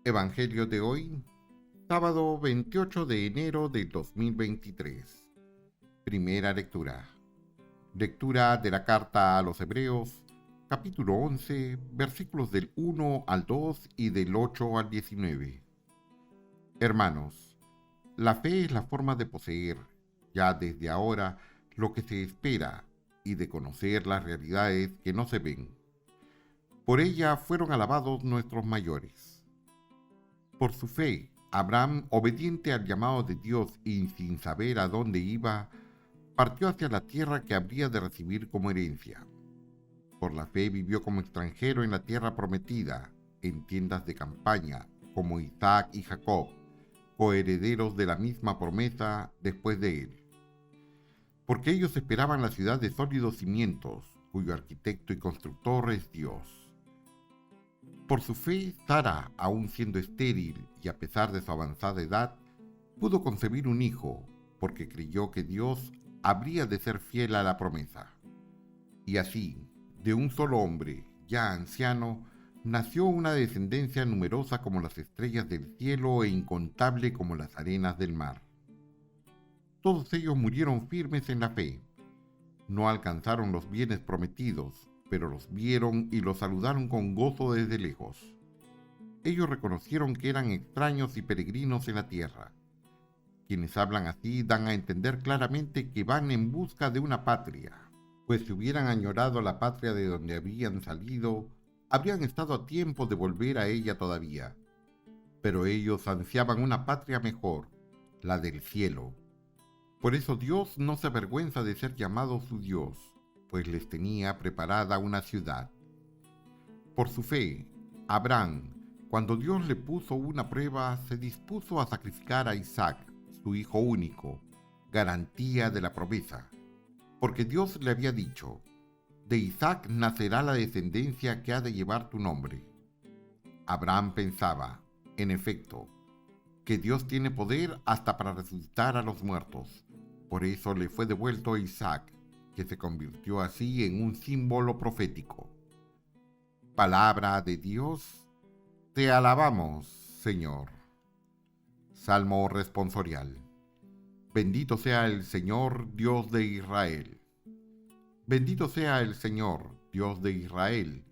Evangelio de hoy, sábado 28 de enero de 2023. Primera lectura. Lectura de la carta a los Hebreos, capítulo 11, versículos del 1 al 2 y del 8 al 19. Hermanos, la fe es la forma de poseer, ya desde ahora, lo que se espera y de conocer las realidades que no se ven. Por ella fueron alabados nuestros mayores. Por su fe, Abraham, obediente al llamado de Dios y sin saber a dónde iba, partió hacia la tierra que habría de recibir como herencia. Por la fe vivió como extranjero en la tierra prometida, en tiendas de campaña, como Isaac y Jacob, coherederos de la misma promesa después de él. Porque ellos esperaban la ciudad de sólidos cimientos, cuyo arquitecto y constructor es Dios. Por su fe, Sara, aun siendo estéril y a pesar de su avanzada edad, pudo concebir un hijo, porque creyó que Dios habría de ser fiel a la promesa. Y así, de un solo hombre, ya anciano, nació una descendencia numerosa como las estrellas del cielo e incontable como las arenas del mar. Todos ellos murieron firmes en la fe. No alcanzaron los bienes prometidos, pero los vieron y los saludaron con gozo desde lejos. Ellos reconocieron que eran extraños y peregrinos en la tierra. Quienes hablan así dan a entender claramente que van en busca de una patria, pues si hubieran añorado la patria de donde habían salido, habrían estado a tiempo de volver a ella todavía. Pero ellos ansiaban una patria mejor, la del cielo. Por eso Dios no se avergüenza de ser llamado su Dios, pues les tenía preparada una ciudad. Por su fe, Abraham, cuando Dios le puso una prueba, se dispuso a sacrificar a Isaac, su hijo único, garantía de la promesa, porque Dios le había dicho: de Isaac nacerá la descendencia que ha de llevar tu nombre. Abraham pensaba, en efecto, que Dios tiene poder hasta para resucitar a los muertos. Por eso le fue devuelto a Isaac, que se convirtió así en un símbolo profético. Palabra de Dios, te alabamos, Señor. Salmo responsorial. Bendito sea el Señor, Dios de Israel. Bendito sea el Señor, Dios de Israel,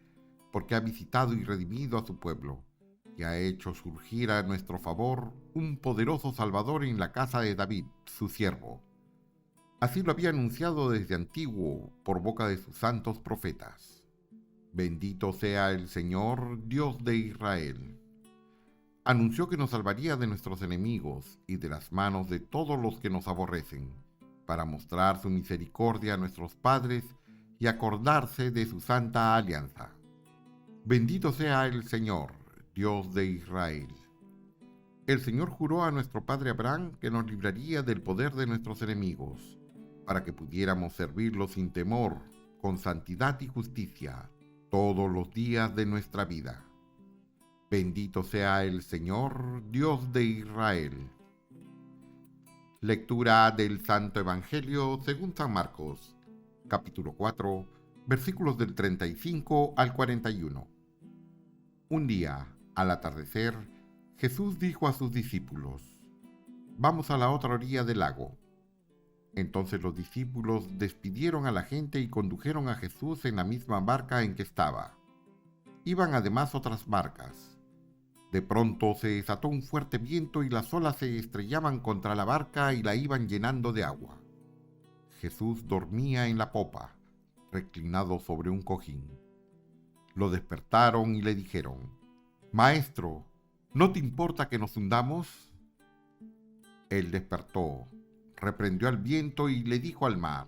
porque ha visitado y redimido a su pueblo, y ha hecho surgir a nuestro favor un poderoso Salvador en la casa de David, su siervo. Así lo había anunciado desde antiguo por boca de sus santos profetas. Bendito sea el Señor, Dios de Israel. Anunció que nos salvaría de nuestros enemigos y de las manos de todos los que nos aborrecen, para mostrar su misericordia a nuestros padres y acordarse de su santa alianza. Bendito sea el Señor, Dios de Israel. El Señor juró a nuestro padre Abraham que nos libraría del poder de nuestros enemigos, para que pudiéramos servirlo sin temor, con santidad y justicia, todos los días de nuestra vida. Bendito sea el Señor, Dios de Israel. Lectura del Santo Evangelio según San Marcos, capítulo 4, versículos del 35 al 41. Un día, al atardecer, Jesús dijo a sus discípulos: «Vamos a la otra orilla del lago». Entonces los discípulos despidieron a la gente y condujeron a Jesús en la misma barca en que estaba. Iban además otras barcas. De pronto se desató un fuerte viento y las olas se estrellaban contra la barca y la iban llenando de agua. Jesús dormía en la popa, reclinado sobre un cojín. Lo despertaron y le dijeron: «Maestro, ¿no te importa que nos hundamos?». Él despertó, reprendió al viento y le dijo al mar: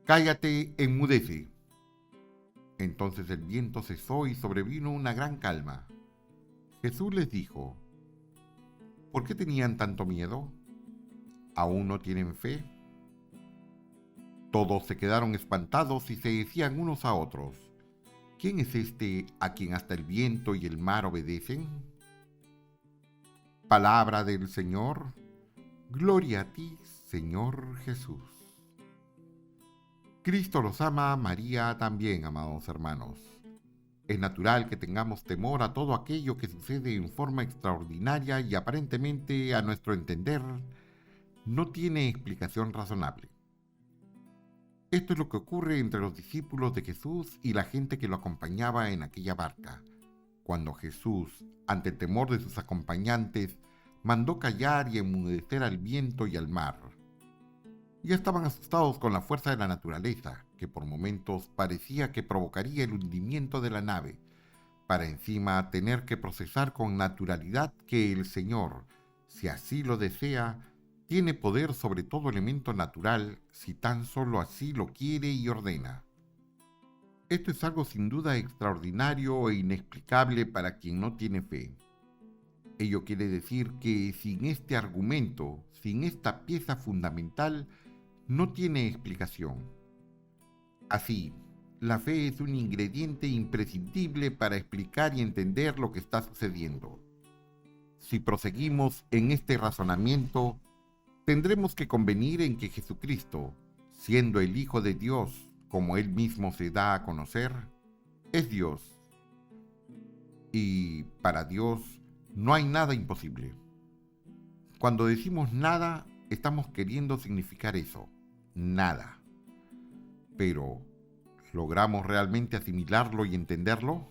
«Cállate, enmudece». Entonces el viento cesó y sobrevino una gran calma. Jesús les dijo: «¿Por qué tenían tanto miedo? ¿Aún no tienen fe?». Todos se quedaron espantados y se decían unos a otros: «¿Quién es este a quien hasta el viento y el mar obedecen?». Palabra del Señor. Gloria a ti, Señor Jesús. Cristo los ama, María también, amados hermanos. Es natural que tengamos temor a todo aquello que sucede en forma extraordinaria y aparentemente, a nuestro entender, no tiene explicación razonable. Esto es lo que ocurre entre los discípulos de Jesús y la gente que lo acompañaba en aquella barca, cuando Jesús, ante el temor de sus acompañantes, mandó callar y enmudecer al viento y al mar. Ya estaban asustados con la fuerza de la naturaleza, que por momentos parecía que provocaría el hundimiento de la nave, para encima tener que procesar con naturalidad que el Señor, si así lo desea, tiene poder sobre todo elemento natural si tan solo así lo quiere y ordena. Esto es algo sin duda extraordinario e inexplicable para quien no tiene fe. Ello quiere decir que sin este argumento, sin esta pieza fundamental, no tiene explicación. Así, la fe es un ingrediente imprescindible para explicar y entender lo que está sucediendo. Si proseguimos en este razonamiento, tendremos que convenir en que Jesucristo, siendo el Hijo de Dios, como Él mismo se da a conocer, es Dios. Y para Dios no hay nada imposible. Cuando decimos nada, estamos queriendo significar eso, nada. Pero, ¿logramos realmente asimilarlo y entenderlo?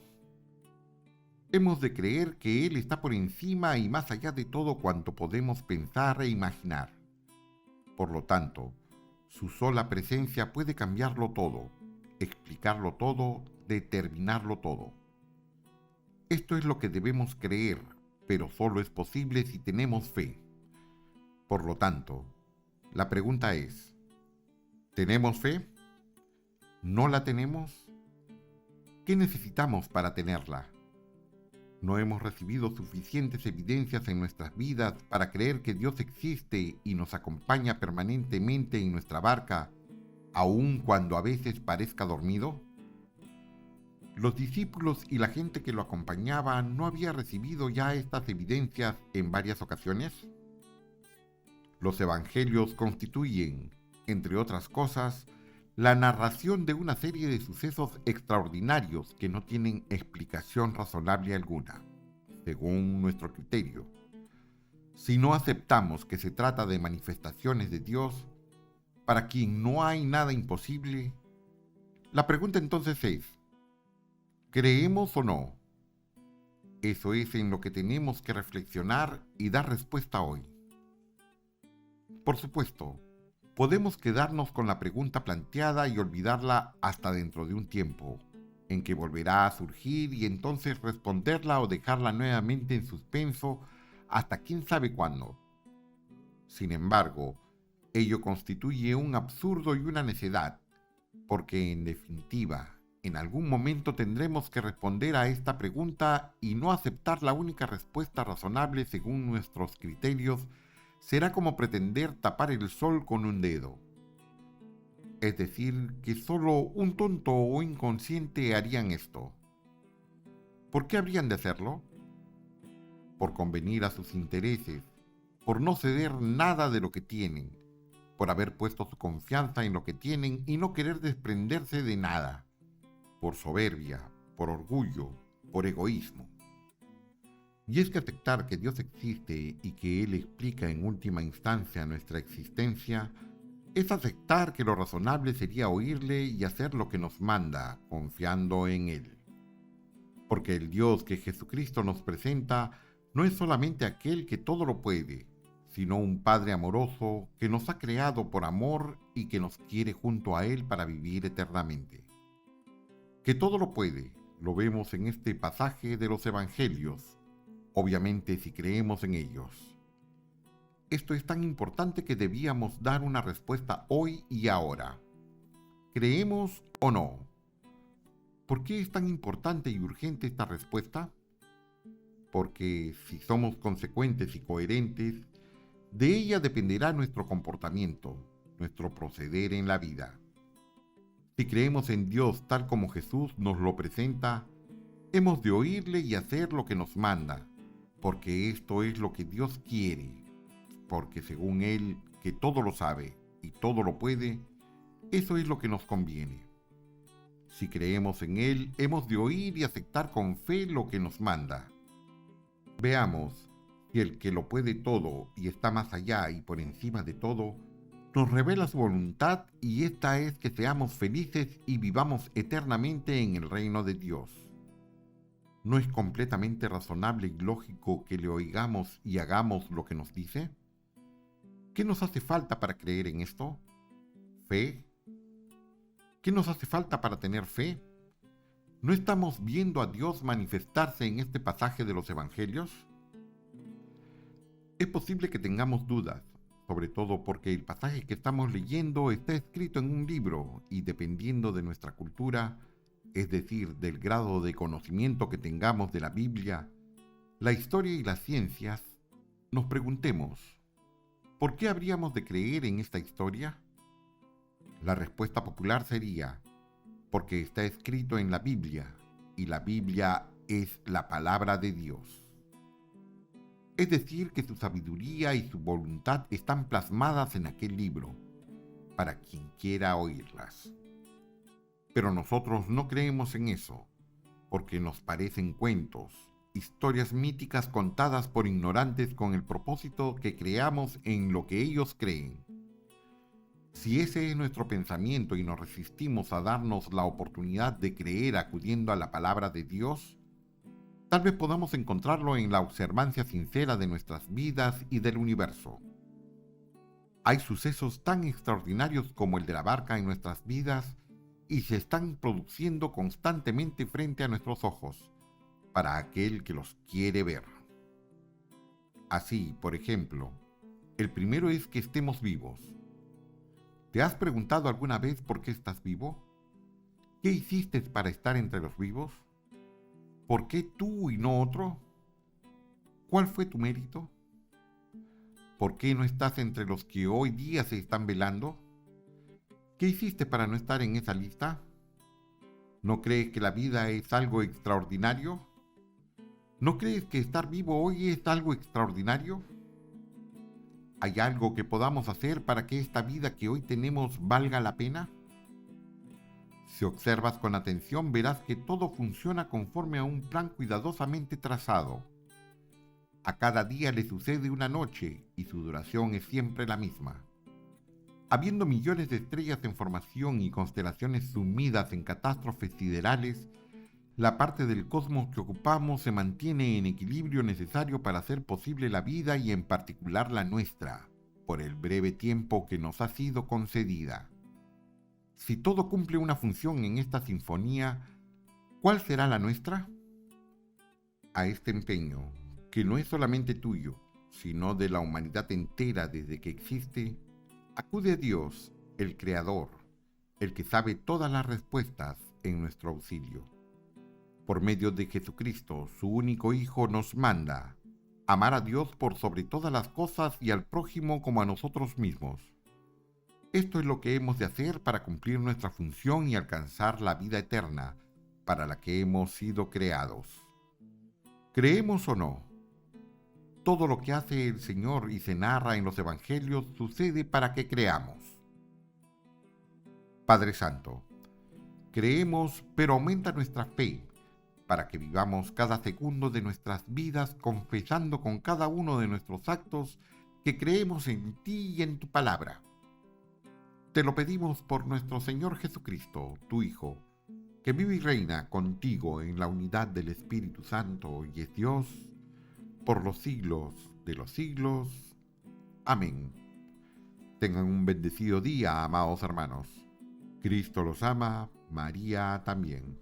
Hemos de creer que Él está por encima y más allá de todo cuanto podemos pensar e imaginar. Por lo tanto, su sola presencia puede cambiarlo todo, explicarlo todo, determinarlo todo. Esto es lo que debemos creer, pero solo es posible si tenemos fe. Por lo tanto, la pregunta es, ¿tenemos fe? ¿No la tenemos? ¿Qué necesitamos para tenerla? No hemos recibido suficientes evidencias en nuestras vidas para creer que Dios existe y nos acompaña permanentemente en nuestra barca, aun cuando a veces parezca dormido. Los discípulos y la gente que lo acompañaba no había recibido ya estas evidencias en varias ocasiones. Los evangelios constituyen, entre otras cosas, la narración de una serie de sucesos extraordinarios que no tienen explicación razonable alguna, según nuestro criterio. Si no aceptamos que se trata de manifestaciones de Dios, para quien no hay nada imposible, la pregunta entonces es, ¿creemos o no? Eso es en lo que tenemos que reflexionar y dar respuesta hoy. Por supuesto, podemos quedarnos con la pregunta planteada y olvidarla hasta dentro de un tiempo, en que volverá a surgir y entonces responderla o dejarla nuevamente en suspenso hasta quién sabe cuándo. Sin embargo, ello constituye un absurdo y una necedad, porque en definitiva, en algún momento tendremos que responder a esta pregunta y no aceptar la única respuesta razonable según nuestros criterios será como pretender tapar el sol con un dedo. Es decir, que solo un tonto o inconsciente harían esto. ¿Por qué habrían de hacerlo? Por convenir a sus intereses, por no ceder nada de lo que tienen, por haber puesto su confianza en lo que tienen y no querer desprenderse de nada, por soberbia, por orgullo, por egoísmo. Y es que aceptar que Dios existe y que Él explica en última instancia nuestra existencia, es aceptar que lo razonable sería oírle y hacer lo que nos manda, confiando en Él. Porque el Dios que Jesucristo nos presenta no es solamente aquel que todo lo puede, sino un Padre amoroso que nos ha creado por amor y que nos quiere junto a Él para vivir eternamente. Que todo lo puede, lo vemos en este pasaje de los Evangelios, obviamente si creemos en ellos. Esto es tan importante que debíamos dar una respuesta hoy y ahora. ¿Creemos o no? ¿Por qué es tan importante y urgente esta respuesta? Porque si somos consecuentes y coherentes, de ella dependerá nuestro comportamiento, nuestro proceder en la vida. Si creemos en Dios tal como Jesús nos lo presenta, hemos de oírle y hacer lo que nos manda, porque esto es lo que Dios quiere, porque según Él, que todo lo sabe y todo lo puede, eso es lo que nos conviene. Si creemos en Él, hemos de oír y aceptar con fe lo que nos manda. Veamos si el que lo puede todo y está más allá y por encima de todo, nos revela su voluntad, y esta es que seamos felices y vivamos eternamente en el reino de Dios. ¿No es completamente razonable y lógico que le oigamos y hagamos lo que nos dice? ¿Qué nos hace falta para creer en esto? ¿Fe? ¿Qué nos hace falta para tener fe? ¿No estamos viendo a Dios manifestarse en este pasaje de los Evangelios? Es posible que tengamos dudas, sobre todo porque el pasaje que estamos leyendo está escrito en un libro y, dependiendo de nuestra cultura, es decir, del grado de conocimiento que tengamos de la Biblia, la historia y las ciencias, nos preguntemos, ¿por qué habríamos de creer en esta historia? La respuesta popular sería, porque está escrito en la Biblia, y la Biblia es la palabra de Dios. Es decir, que su sabiduría y su voluntad están plasmadas en aquel libro, para quien quiera oírlas. Pero nosotros no creemos en eso, porque nos parecen cuentos, historias míticas contadas por ignorantes con el propósito que creamos en lo que ellos creen. Si ese es nuestro pensamiento y nos resistimos a darnos la oportunidad de creer acudiendo a la palabra de Dios, tal vez podamos encontrarlo en la observancia sincera de nuestras vidas y del universo. Hay sucesos tan extraordinarios como el de la barca en nuestras vidas y se están produciendo constantemente frente a nuestros ojos, para aquel que los quiere ver. Así, por ejemplo, el primero es que estemos vivos. ¿Te has preguntado alguna vez por qué estás vivo? ¿Qué hiciste para estar entre los vivos? ¿Por qué tú y no otro? ¿Cuál fue tu mérito? ¿Por qué no estás entre los que hoy día se están velando? ¿Qué hiciste para no estar en esa lista? ¿No crees que la vida es algo extraordinario? ¿No crees que estar vivo hoy es algo extraordinario? ¿Hay algo que podamos hacer para que esta vida que hoy tenemos valga la pena? Si observas con atención, verás que todo funciona conforme a un plan cuidadosamente trazado. A cada día le sucede una noche y su duración es siempre la misma. Habiendo millones de estrellas en formación y constelaciones sumidas en catástrofes siderales, la parte del cosmos que ocupamos se mantiene en equilibrio necesario para hacer posible la vida y en particular la nuestra, por el breve tiempo que nos ha sido concedida. Si todo cumple una función en esta sinfonía, ¿cuál será la nuestra? A este empeño, que no es solamente tuyo, sino de la humanidad entera desde que existe, acude a Dios, el Creador, el que sabe todas las respuestas en nuestro auxilio. Por medio de Jesucristo, su único Hijo, nos manda amar a Dios por sobre todas las cosas y al prójimo como a nosotros mismos. Esto es lo que hemos de hacer para cumplir nuestra función y alcanzar la vida eterna, para la que hemos sido creados. ¿Creemos o no? Todo lo que hace el Señor y se narra en los Evangelios sucede para que creamos. Padre Santo, creemos, pero aumenta nuestra fe, para que vivamos cada segundo de nuestras vidas confesando con cada uno de nuestros actos que creemos en ti y en tu palabra. Te lo pedimos por nuestro Señor Jesucristo, tu Hijo, que vive y reina contigo en la unidad del Espíritu Santo y es Dios, por los siglos de los siglos. Amén. Tengan un bendecido día, amados hermanos. Cristo los ama, María también.